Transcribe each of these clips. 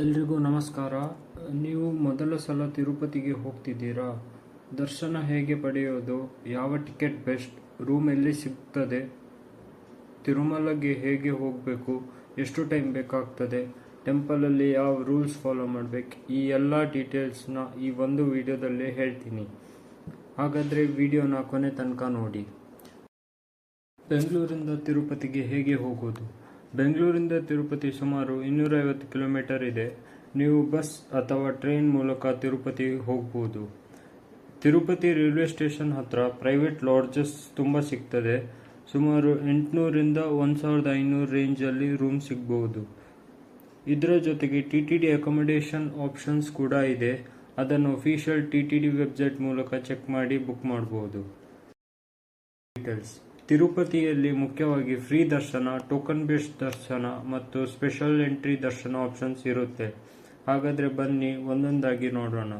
ಎಲ್ರಿಗೂ ನಮಸ್ಕಾರ. ನೀವು ಮೊದಲ ಸಲ ತಿರುಪತಿಗೆ ಹೋಗ್ತಿದ್ದೀರಾ? ದರ್ಶನ ಹೇಗೆ ಪಡೆಯೋದು? ಯಾವ ಟಿಕೆಟ್ ಬೆಸ್ಟ್? ರೂಮ್ ಎಲ್ಲಿ ಸಿಗ್ತದೆ? ತಿರುಮಲಗೆ ಹೇಗೆ ಹೋಗಬೇಕು? ಎಷ್ಟು ಟೈಮ್ ಬೇಕಾಗ್ತದೆ? ಟೆಂಪಲಲ್ಲಿ ಯಾವ ರೂಲ್ಸ್ ಫಾಲೋ ಮಾಡಬೇಕು? ಈ ಎಲ್ಲ ಡೀಟೇಲ್ಸ್ನ ಈ ಒಂದು ವಿಡಿಯೋದಲ್ಲೇ ಹೇಳ್ತೀನಿ. ಹಾಗಾದರೆ ವಿಡಿಯೋನ ಕೊನೆ ತನಕ ನೋಡಿ. ಬೆಂಗಳೂರಿಂದ ತಿರುಪತಿಗೆ ಹೇಗೆ ಹೋಗೋದು? ಬೆಂಗಳೂರಿಂದ ತಿರುಪತಿ ಸುಮಾರು 250 ಕಿಲೋಮೀಟರ್ ಇದೆ. ನೀವು ಬಸ್ ಅಥವಾ ಟ್ರೈನ್ ಮೂಲಕ ತಿರುಪತಿ ಹೋಗ್ಬೋದು. ತಿರುಪತಿ ರೈಲ್ವೆ ಸ್ಟೇಷನ್ ಹತ್ರ ಪ್ರೈವೇಟ್ ಲಾಡ್ಜಸ್ ತುಂಬ ಸಿಗ್ತದೆ. ಸುಮಾರು 800ರಿಂದ 1500 ರೇಂಜಲ್ಲಿ ರೂಮ್ ಸಿಗ್ಬೋದು. ಇದರ ಜೊತೆಗೆ TTD ಅಕೊಮಡೇಷನ್ ಆಪ್ಷನ್ಸ್ ಕೂಡ ಇದೆ. ಅದನ್ನು ಅಫಿಷಿಯಲ್ TTD ವೆಬ್ಸೈಟ್ ಮೂಲಕ ಚೆಕ್ ಮಾಡಿ ಬುಕ್ ಮಾಡ್ಬೋದು. ಡೀಟೇಲ್ಸ್: ತಿರುಪತಿಯಲ್ಲಿ ಮುಖ್ಯವಾಗಿ ಫ್ರೀ ದರ್ಶನ, ಟೋಕನ್ ಬೇಸ್ಡ್ ದರ್ಶನ ಮತ್ತು ಸ್ಪೆಷಲ್ ಎಂಟ್ರಿ ದರ್ಶನ ಆಪ್ಷನ್ಸ್ ಇರುತ್ತೆ. ಹಾಗಾದರೆ ಬನ್ನಿ ಒಂದೊಂದಾಗಿ ನೋಡೋಣ.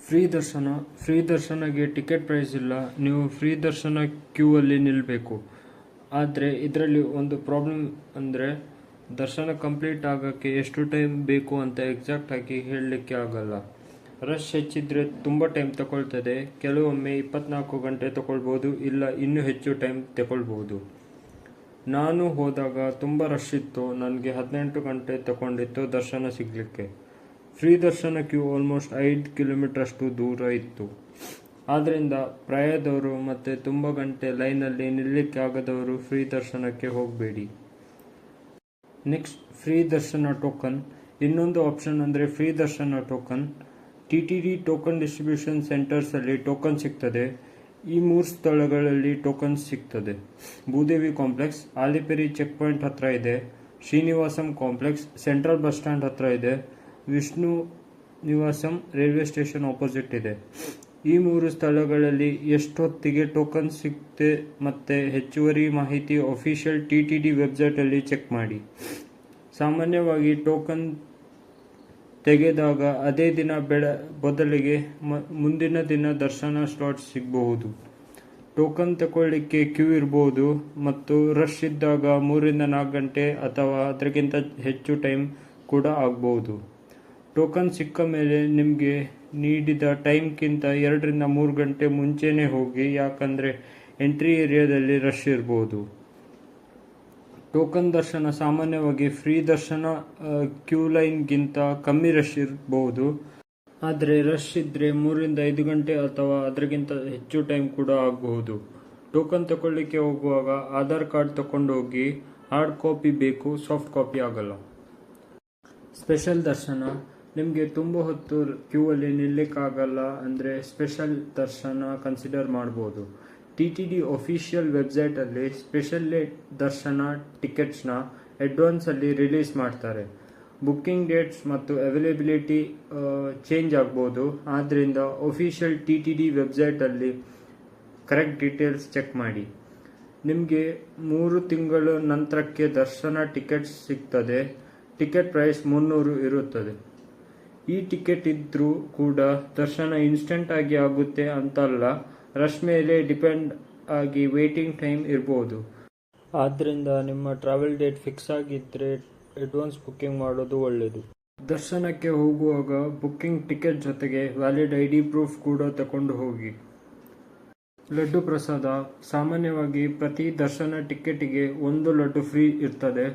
ಫ್ರೀ ದರ್ಶನಗೆ ಟಿಕೆಟ್ ಪ್ರೈಸ್ ಇಲ್ಲ. ನೀವು ಫ್ರೀ ದರ್ಶನ ಕ್ಯೂ ಅಲ್ಲಿ ನಿಲ್ಲಬೇಕು. ಆದರೆ ಇದರಲ್ಲಿ ಒಂದು ಪ್ರಾಬ್ಲಮ್ ಅಂದರೆ ದರ್ಶನ ಕಂಪ್ಲೀಟ್ ಆಗೋಕ್ಕೆ ಎಷ್ಟು ಟೈಮ್ ಬೇಕು ಅಂತ ಎಕ್ಸಾಕ್ಟ್ ಆಗಿ ಹೇಳಲಿಕ್ಕೆ ಆಗಲ್ಲ. ರಶ್ ಹೆಚ್ಚಿದ್ರೆ ತುಂಬ ಟೈಮ್ ತಗೊಳ್ತದೆ. ಕೆಲವೊಮ್ಮೆ 24 ಗಂಟೆ ತಗೊಳ್ಬೋದು, ಇಲ್ಲ ಇನ್ನೂ ಹೆಚ್ಚು ಟೈಮ್ ತಗೊಳ್ಬೋದು. ನಾನು ಹೋದಾಗ ತುಂಬ ರಶ್ ಇತ್ತು. ನನಗೆ 18 ಗಂಟೆ ತಗೊಂಡಿತ್ತು ದರ್ಶನ ಸಿಗಲಿಕ್ಕೆ. ಫ್ರೀ ದರ್ಶನ ಕ್ಯೂ ಆಲ್ಮೋಸ್ಟ್ 5 ಕಿಲೋಮೀಟರ್ ಅಷ್ಟು ದೂರ ಇತ್ತು. ಆದ್ದರಿಂದ ಪ್ರಾಯದವರು ಮತ್ತು ತುಂಬ ಗಂಟೆ ಲೈನಲ್ಲಿ ನಿಲ್ಲಕ್ಕೆ ಆಗದವರು ಫ್ರೀ ದರ್ಶನಕ್ಕೆ ಹೋಗಬೇಡಿ. ನೆಕ್ಸ್ಟ್, ಫ್ರೀ ದರ್ಶನ ಟೋಕನ್. ಇನ್ನೊಂದು ಆಪ್ಷನ್ ಅಂದರೆ ಫ್ರೀ ದರ್ಶನ token. TTD token distribution centres ಅಲ್ಲಿ ಟೋಕನ್ ಸಿಗ್ತದೆ. ಈ 3 ಸ್ಥಳಗಳಲ್ಲಿ ಟೋಕನ್ ಸಿಗ್ತದೆ. ಭೂದೇವಿ ಕಾಂಪ್ಲೆಕ್ಸ್, ಆಲಿಪೆರಿ ಚೆಕ್ ಪಾಯಿಂಟ್ ಹತ್ರ ಇದೆ. Srinivasam complex, central bus stand ಹತ್ರ ಇದೆ. ವಿಷ್ಣು ನಿವಾಸಂ ರೈಲ್ವೆ ಸ್ಟೇಷನ್ ಆಪೋಸಿಟ್ ಇದೆ. ಈ 3 ಸ್ಥಳಗಳಲ್ಲಿ ಎಷ್ಟೊತ್ತಿಗೆ ಟೋಕನ್ ಸಿಗುತ್ತೆ ಮತ್ತೆ ಹೆಚ್ಚುವರಿ ಮಾಹಿತಿ ಅಫಿಷಿಯಲ್ TTD ವೆಬ್ಸೈಟ್ ಅಲ್ಲಿ ಚೆಕ್ ಮಾಡಿ. ಸಾಮಾನ್ಯವಾಗಿ ಟೋಕನ್ ತೆಗೆದಾಗ ಅದೇ ದಿನ ಬದಲಿಗೆ ಮುಂದಿನ ದಿನ ದರ್ಶನ ಸ್ಲಾಟ್ ಸಿಗಬಹುದು. ಟೋಕನ್ ತಗೊಳ್ಳಿಕ್ಕೆ ಕ್ಯೂ ಇರಬಹುದು ಮತ್ತು ರಶ್ ಇದ್ದಾಗ 3ರಿಂದ 4 ಗಂಟೆ ಅಥವಾ ಅದಕ್ಕಿಂತ ಹೆಚ್ಚು ಟೈಮ್ ಕೂಡ ಆಗಬಹುದು. ಟೋಕನ್ ಸಿಕ್ಕ ಮೇಲೆ ನಿಮಗೆ ನೀಡಿದ ಟೈಮ್ಗಿಂತ 2ರಿಂದ 3 ಗಂಟೆ ಮುಂಚೆನೇ ಹೋಗಿ, ಯಾಕಂದರೆ ಎಂಟ್ರಿ ಏರಿಯಾದಲ್ಲಿ ರಶ್ ಇರಬಹುದು. ಟೋಕನ್ ದರ್ಶನ ಸಾಮಾನ್ಯವಾಗಿ ಫ್ರೀ ದರ್ಶನ ಕ್ಯೂ ಲೈನ್ಗಿಂತ ಕಮ್ಮಿ ರಶ್ ಇರಬಹುದು. ಆದರೆ ರಶ್ ಇದ್ದರೆ 3ರಿಂದ 5 ಗಂಟೆ ಅಥವಾ ಅದಕ್ಕಿಂತ ಹೆಚ್ಚು ಟೈಮ್ ಕೂಡ ಆಗಬಹುದು. ಟೋಕನ್ ತಗೊಳ್ಳಿಕ್ಕೆ ಹೋಗುವಾಗ ಆಧಾರ್ ಕಾರ್ಡ್ ತಗೊಂಡು ಹೋಗಿ. ಹಾರ್ಡ್ ಕಾಪಿ ಬೇಕು, ಸಾಫ್ಟ್ ಕಾಪಿ ಆಗಲ್ಲ. ಸ್ಪೆಷಲ್ ದರ್ಶನ. ನಿಮಗೆ ತುಂಬ ಹೊತ್ತು ಕ್ಯೂ ಅಲ್ಲಿ ನಿಲ್ಲಕ್ಕಾಗಲ್ಲ ಅಂದರೆ ಸ್ಪೆಷಲ್ ದರ್ಶನ ಕನ್ಸಿಡರ್ ಮಾಡ್ಬೋದು. TTD ಅಫಿಷಿಯಲ್ ವೆಬ್ಸೈಟ್ ಅಲ್ಲಿ ಸ್ಪೆಷಲ್ ದರ್ಶನ ಟಿಕೆಟ್ಸ್ನ ಅಡ್ವಾನ್ಸ್ ಅಲ್ಲಿ ರಿಲೀಸ್ ಮಾಡ್ತಾರೆ. ಬುಕ್ಕಿಂಗ್ ಡೇಟ್ಸ್ ಮತ್ತು ಅವೈಲೇಬಿಲಿಟಿ ಚೇಂಜ್ ಆಗ್ಬೋದು. ಆದ್ದರಿಂದ ಅಫಿಷಿಯಲ್ TTD ವೆಬ್ಸೈಟ್ ಅಲ್ಲಿ ಕರೆಕ್ಟ್ ಡೀಟೇಲ್ಸ್ ಚೆಕ್ ಮಾಡಿ. ನಿಮಗೆ 3 ತಿಂಗಳ ನಂತರಕ್ಕೆ ದರ್ಶನ ಟಿಕೆಟ್ಸ್ ಸಿಗ್ತದೆ. ಟಿಕೆಟ್ ಪ್ರೈಸ್ 300 ಇರುತ್ತದೆ. ಈ ಟಿಕೆಟ್ ಇದ್ರೂ ಕೂಡ ದರ್ಶನ ಇನ್ಸ್ಟೆಂಟ್ ಆಗಿ ಆಗುತ್ತೆ ಅಂತಲ್ಲ. ರಶ್ ಮೇಲೆ ಡಿಪೆಂಡ್ ಆಗಿ ವೇಟಿಂಗ್ ಟೈಮ್ ಇರಬಹುದು. ಆದ್ದರಿಂದ ನಿಮ್ಮ ಟ್ರಾವೆಲ್ ಡೇಟ್ ಫಿಕ್ಸ್ ಆಗಿದ್ದರೆ ಅಡ್ವಾನ್ಸ್ ಬುಕ್ಕಿಂಗ್ ಮಾಡೋದು ಒಳ್ಳೆಯದು. ದರ್ಶನಕ್ಕೆ ಹೋಗುವಾಗ ಬುಕ್ಕಿಂಗ್ ಟಿಕೆಟ್ ಜೊತೆಗೆ ವ್ಯಾಲಿಡ್ ID ಪ್ರೂಫ್ ಕೂಡ ತಗೊಂಡು ಹೋಗಿ. ಲಡ್ಡು ಪ್ರಸಾದ. ಸಾಮಾನ್ಯವಾಗಿ ಪ್ರತಿ ದರ್ಶನ ಟಿಕೆಟಿಗೆ 1 ಲಡ್ಡು ಫ್ರೀ ಇರ್ತದೆ.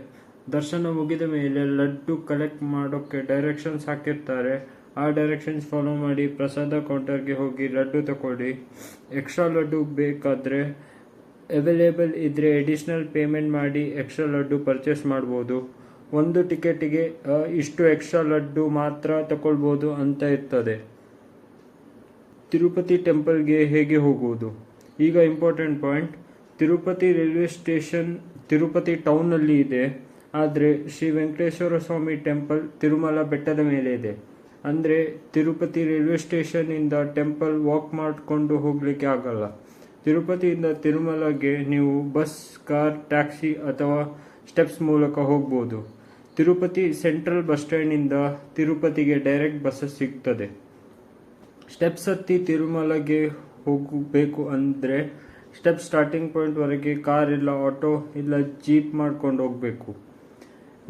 ದರ್ಶನ ಮುಗಿದ ಮೇಲೆ ಲಡ್ಡು ಕಲೆಕ್ಟ್ ಮಾಡೋಕ್ಕೆ ಡೈರೆಕ್ಷನ್ಸ್ ಹಾಕಿರ್ತಾರೆ. ಆ ಡೈರೆಕ್ಷನ್ಸ್ ಫಾಲೋ ಮಾಡಿ ಪ್ರಸಾದ ಕೌಂಟರ್ಗೆ ಹೋಗಿ ಲಡ್ಡು ತಗೊಳ್ಳಿ. ಎಕ್ಸ್ಟ್ರಾ ಲಡ್ಡು ಬೇಕಾದರೆ ಅವೈಲೇಬಲ್ ಇದ್ದರೆ ಅಡಿಷನಲ್ ಪೇಮೆಂಟ್ ಮಾಡಿ ಎಕ್ಸ್ಟ್ರಾ ಲಡ್ಡು ಪರ್ಚೇಸ್ ಮಾಡ್ಬೋದು. ಒಂದು ಟಿಕೆಟಿಗೆ ಇಷ್ಟು ಎಕ್ಸ್ಟ್ರಾ ಲಡ್ಡು ಮಾತ್ರ ತಗೊಳ್ಬೋದು ಅಂತ ಇರ್ತದೆ. ತಿರುಪತಿ ಟೆಂಪಲ್ಗೆ ಹೇಗೆ ಹೋಗುವುದು? ಈಗ important point. Tirupati railway station Tirupati ಟೌನಲ್ಲಿ ಇದೆ. ಆದರೆ ಶ್ರೀ ವೆಂಕಟೇಶ್ವರ ಸ್ವಾಮಿ ಟೆಂಪಲ್ ತಿರುಮಲ ಬೆಟ್ಟದ ಮೇಲೆ ಇದೆ. ಅಂದರೆ ತಿರುಪತಿ ರೈಲ್ವೆ ಸ್ಟೇಷನ್ ಇಂದ ಟೆಂಪಲ್ ವಾಕ್ ಮಾಡಿಕೊಂಡು ಹೋಗ್ಲಿಕ್ಕೆ ಆಗಲ್ಲ. ತಿರುಪತಿಯಿಂದ ತಿರುಮಲಗೆ ನೀವು ಬಸ್, ಕಾರ್, ಟ್ಯಾಕ್ಸಿ ಅಥವಾ ಸ್ಟೆಪ್ಸ್ ಮೂಲಕ ಹೋಗ್ಬೋದು. ತಿರುಪತಿ ಸೆಂಟ್ರಲ್ ಬಸ್ ಸ್ಟ್ಯಾಂಡ್ ಇಂದ ತಿರುಪತಿಗೆ ಡೈರೆಕ್ಟ್ ಬಸ್ಸಸ್ ಸಿಗ್ತದೆ. ಸ್ಟೆಪ್ಸ್ ಹತ್ತಿ ತಿರುಮಲಗೆ ಹೋಗಬೇಕು ಅಂದರೆ ಸ್ಟೆಪ್ ಸ್ಟಾರ್ಟಿಂಗ್ ಪಾಯಿಂಟ್ ವರೆಗೆ ಕಾರ್ ಇಲ್ಲ ಆಟೋ ಇಲ್ಲ ಜೀಪ್ ಮಾಡ್ಕೊಂಡು ಹೋಗಬೇಕು.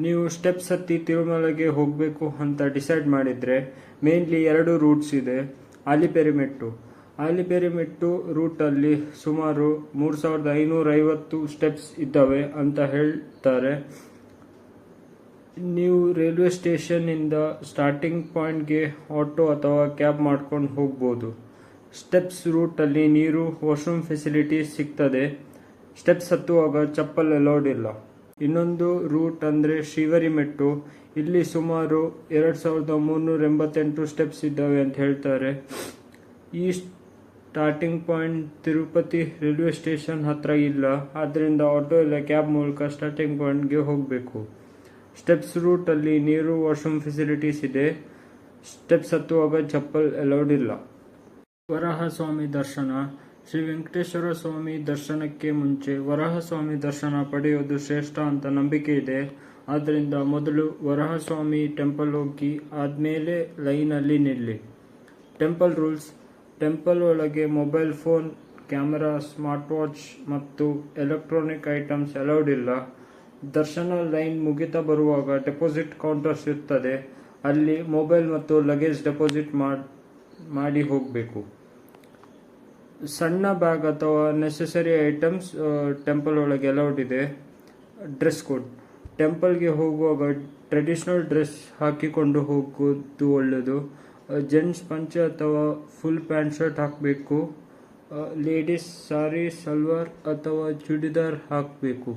ನೀವು ಸ್ಟೆಪ್ಸ್ ಹತ್ತಿ ತಿರುಮಲೆಗೆ ಹೋಗಬೇಕು ಅಂತ ಡಿಸೈಡ್ ಮಾಡಿದರೆ ಮೇನ್ಲಿ 2 ರೂಟ್ಸ್ ಇದೆ. ಆಲಿಪೆರಿಮೆಟ್ಟು ರೂಟಲ್ಲಿ ಸುಮಾರು 3550 ಸ್ಟೆಪ್ಸ್ ಇದ್ದಾವೆ ಅಂತ ಹೇಳ್ತಾರೆ. ನೀವು ರೈಲ್ವೆ ಸ್ಟೇಷನ್ನಿಂದ ಸ್ಟಾರ್ಟಿಂಗ್ ಪಾಯಿಂಟ್ಗೆ ಆಟೋ ಅಥವಾ ಕ್ಯಾಬ್ ಮಾಡ್ಕೊಂಡು ಹೋಗ್ಬೋದು. ಸ್ಟೆಪ್ಸ್ ರೂಟಲ್ಲಿ ನೀರು, ವಾಶ್ರೂಮ್ ಫೆಸಿಲಿಟೀಸ್ ಸಿಗ್ತದೆ. ಸ್ಟೆಪ್ಸ್ ಹತ್ತುವಾಗ ಚಪ್ಪಲ್ ಅಲೌಡ್ ಇಲ್ಲ. ಇನ್ನೊಂದು ರೂಟ್ ಅಂದರೆ ಶ್ರೀವರಿಮೆಟ್ಟು. ಇಲ್ಲಿ ಸುಮಾರು 2388 ಸ್ಟೆಪ್ಸ್ ಇದ್ದಾವೆ ಅಂತ ಹೇಳ್ತಾರೆ. ಈ starting point Tirupati railway station ಹತ್ರ ಇಲ್ಲ, ಆದ್ದರಿಂದ ಆಟೋ ಇಲ್ಲ ಕ್ಯಾಬ್ ಮೂಲಕ ಸ್ಟಾರ್ಟಿಂಗ್ ಪಾಯಿಂಟ್ಗೆ ಹೋಗಬೇಕು. ಸ್ಟೆಪ್ಸ್ ರೂಟಲ್ಲಿ ನೀರು, ವಾಶ್ರೂಮ್ ಫೆಸಿಲಿಟೀಸ್ ಇದೆ. ಸ್ಟೆಪ್ಸ್ ಹತ್ತುವಾಗ ಚಪ್ಪಲ್ ಅಲೌಡ್ ಇಲ್ಲ. ವರಾಹಸ್ವಾಮಿ ದರ್ಶನ. ಶ್ರೀ ವೆಂಕಟೇಶ್ವರ ಸ್ವಾಮಿ ದರ್ಶನಕ್ಕೆ ಮುಂಚೆ ವರಾಹಸ್ವಾಮಿ ದರ್ಶನ ಪಡೆಯೋದು ಶ್ರೇಷ್ಠ ಅಂತ ನಂಬಿಕೆ ಇದೆ. ಆದ್ದರಿಂದ ಮೊದಲು ವರಾಹಸ್ವಾಮಿ ಟೆಂಪಲ್ ಹೋಗಿ ಆದಮೇಲೆ ಲೈನಲ್ಲಿ ನಿಲ್ಲಿ. Temple rules. ಟೆಂಪಲ್ ಒಳಗೆ mobile phone, camera, smart watch ಮತ್ತು ಎಲೆಕ್ಟ್ರಾನಿಕ್ ಐಟಮ್ಸ್ ಅಲೌಡ್ ಇಲ್ಲ. ದರ್ಶನ ಲೈನ್ ಮುಗಿತಾ ಬರುವಾಗ ಡೆಪಾಸಿಟ್ ಕೌಂಟರ್ಸ್ ಇರ್ತದೆ. ಅಲ್ಲಿ ಮೊಬೈಲ್ ಮತ್ತು ಲಗೇಜ್ ಡೆಪಾಸಿಟ್ ಮಾಡಿ ಹೋಗಬೇಕು. ಸಣ್ಣ ಬ್ಯಾಗ್ ಅಥವಾ ನೆಸೆಸರಿ ಐಟಮ್ಸ್ ಟೆಂಪಲ್ ಒಳಗೆ ಅಲೌಡ್ ಇದೆ. Dress code. ಟೆಂಪಲ್ಗೆ ಹೋಗುವಾಗ ಟ್ರೆಡಿಷನಲ್ ಡ್ರೆಸ್ ಹಾಕಿಕೊಂಡು ಹೋಗೋದು ಒಳ್ಳೆಯದು. ಜೆಂಟ್ಸ್ ಪಂಚೆ ಅಥವಾ ಫುಲ್ ಪ್ಯಾಂಟ್ ಶರ್ಟ್ ಹಾಕಬೇಕು. ಲೇಡೀಸ್ ಸಾರಿ, ಸಲ್ವಾರ್ ಅಥವಾ ಚೂಡಿದಾರ್ ಹಾಕಬೇಕು.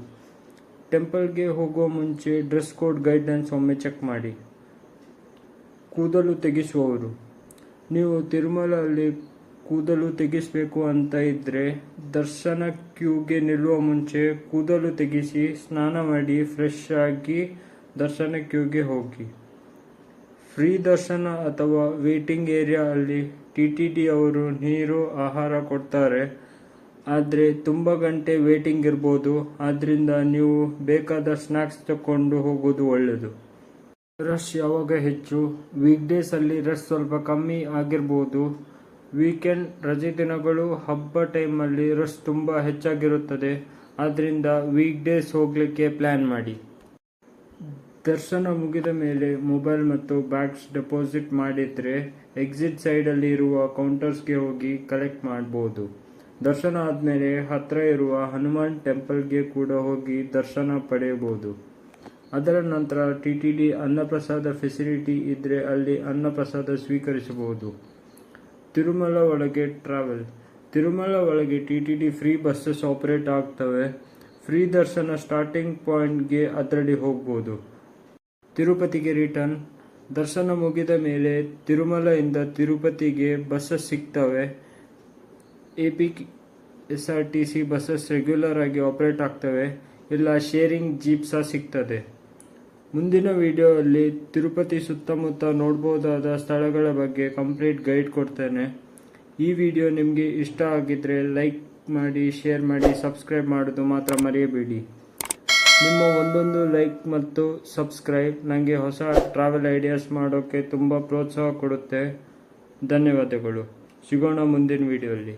ಟೆಂಪಲ್ಗೆ ಹೋಗುವ ಮುಂಚೆ ಡ್ರೆಸ್ ಕೋಡ್ ಗೈಡ್ಲೈನ್ಸ್ ಒಮ್ಮೆ ಚೆಕ್ ಮಾಡಿ. ಕೂದಲು ತೆಗೆಸುವವರು. ನೀವು ತಿರುಮಲಲ್ಲಿ ಕೂದಲು ತೆಗೆಸಬೇಕು ಅಂತ ಇದ್ರೆ ದರ್ಶನ ಕ್ಯೂಗೆ ನಿಲ್ಲುವ ಮುಂಚೆ ಕೂದಲು ತೆಗೆಸಿ ಸ್ನಾನ ಮಾಡಿ ಫ್ರೆಶ್ ಆಗಿ ದರ್ಶನ ಕ್ಯೂಗೆ ಹೋಗಿ. ಫ್ರೀ ದರ್ಶನ ಅಥವಾ ವೇಟಿಂಗ್ ಏರಿಯಾ ಅಲ್ಲಿ TTD ಅವರು ನೀರು, ಆಹಾರ ಕೊಡ್ತಾರೆ. ಆದರೆ ತುಂಬ ಗಂಟೆ ವೇಟಿಂಗ್ ಇರ್ಬೋದು. ಆದ್ದರಿಂದ ನೀವು ಬೇಕಾದ ಸ್ನ್ಯಾಕ್ಸ್ ತಗೊಂಡು ಹೋಗೋದು ಒಳ್ಳೆಯದು. ರಶ್ ಯಾವಾಗ ಹೆಚ್ಚು? ವೀಕ್ಡೇಸ್ ಅಲ್ಲಿ ರಶ್ ಸ್ವಲ್ಪ ಕಮ್ಮಿ ಆಗಿರ್ಬೋದು. ವೀಕೆಂಡ್, ರಜೆ ದಿನಗಳು, ಹಬ್ಬ ಟೈಮಲ್ಲಿ ರಶ್ ತುಂಬ ಹೆಚ್ಚಾಗಿರುತ್ತದೆ. ಆದ್ದರಿಂದ ವೀಕ್ಡೇಸ್ ಹೋಗಲಿಕ್ಕೆ ಪ್ಲ್ಯಾನ್ ಮಾಡಿ. ದರ್ಶನ ಮುಗಿದ ಮೇಲೆ ಮೊಬೈಲ್ ಮತ್ತು ಬ್ಯಾಗ್ಸ್ ಡೆಪಾಸಿಟ್ ಮಾಡಿದರೆ ಎಕ್ಸಿಟ್ ಸೈಡಲ್ಲಿ ಇರುವ ಕೌಂಟರ್ಸ್ಗೆ ಹೋಗಿ ಕಲೆಕ್ಟ್ ಮಾಡ್ಬೋದು. ದರ್ಶನ ಆದಮೇಲೆ ಹತ್ತಿರ ಇರುವ ಹನುಮಾನ್ ಟೆಂಪಲ್ಗೆ ಕೂಡ ಹೋಗಿ ದರ್ಶನ ಪಡೆಯಬಹುದು. ಅದರ ನಂತರ TTD ಅನ್ನಪ್ರಸಾದ ಫೆಸಿಲಿಟಿ ಇದ್ದರೆ ಅಲ್ಲಿ ಅನ್ನಪ್ರಸಾದ ಸ್ವೀಕರಿಸಬಹುದು. ತಿರುಮಲ ಒಳಗೆ ಟ್ರಾವೆಲ್. ತಿರುಮಲ ಒಳಗೆ TTD ಫ್ರೀ ಬಸ್ಸಸ್ ಆಪರೇಟ್ ಆಗ್ತವೆ. ಫ್ರೀ ದರ್ಶನ ಸ್ಟಾರ್ಟಿಂಗ್ ಪಾಯಿಂಟ್ಗೆ ಅದರಲ್ಲಿ ಹೋಗ್ಬೋದು. ತಿರುಪತಿಗೆ ರಿಟರ್ನ್. ದರ್ಶನ ಮುಗಿದ ಮೇಲೆ ತಿರುಮಲದಿಂದ ತಿರುಪತಿಗೆ ಬಸ್ಸಸ್ ಸಿಗ್ತವೆ. APSRTC ಬಸ್ಸಸ್ ರೆಗ್ಯುಲರ್ ಆಗಿ ಆಪರೇಟ್ ಆಗ್ತವೆ. ಇಲ್ಲ ಶೇರಿಂಗ್ ಜೀಪ್ ಸಹ ಸಿಗ್ತದೆ. ಮುಂದಿನ ವಿಡಿಯೋದಲ್ಲಿ ತಿರುಪತಿ ಸುತ್ತಮುತ್ತ ನೋಡಬಹುದಾದ ಸ್ಥಳಗಳ ಬಗ್ಗೆ ಕಂಪ್ಲೀಟ್ ಗೈಡ್ ಕೊಡ್ತೇನೆ. ಈ ವಿಡಿಯೋ ನಿಮಗೆ ಇಷ್ಟ ಆಗಿದ್ರೆ ಲೈಕ್ ಮಾಡಿ, ಶೇರ್ ಮಾಡಿ, ಸಬ್ಸ್ಕ್ರೈಬ್ ಮಾಡೋದು ಮಾತ್ರ ಮರೆಯಬೇಡಿ. ನಿಮ್ಮ ಒಂದೊಂದು ಲೈಕ್ ಮತ್ತು ಸಬ್ಸ್ಕ್ರೈಬ್ ನನಗೆ ಹೊಸ ಟ್ರಾವೆಲ್ ಐಡಿಯಾಸ್ ಮಾಡೋಕ್ಕೆ ತುಂಬ ಪ್ರೋತ್ಸಾಹ ಕೊಡುತ್ತೆ. ಧನ್ಯವಾದಗಳು. ಸಿಗೋಣ ಮುಂದಿನ ವಿಡಿಯೋಲ್ಲಿ.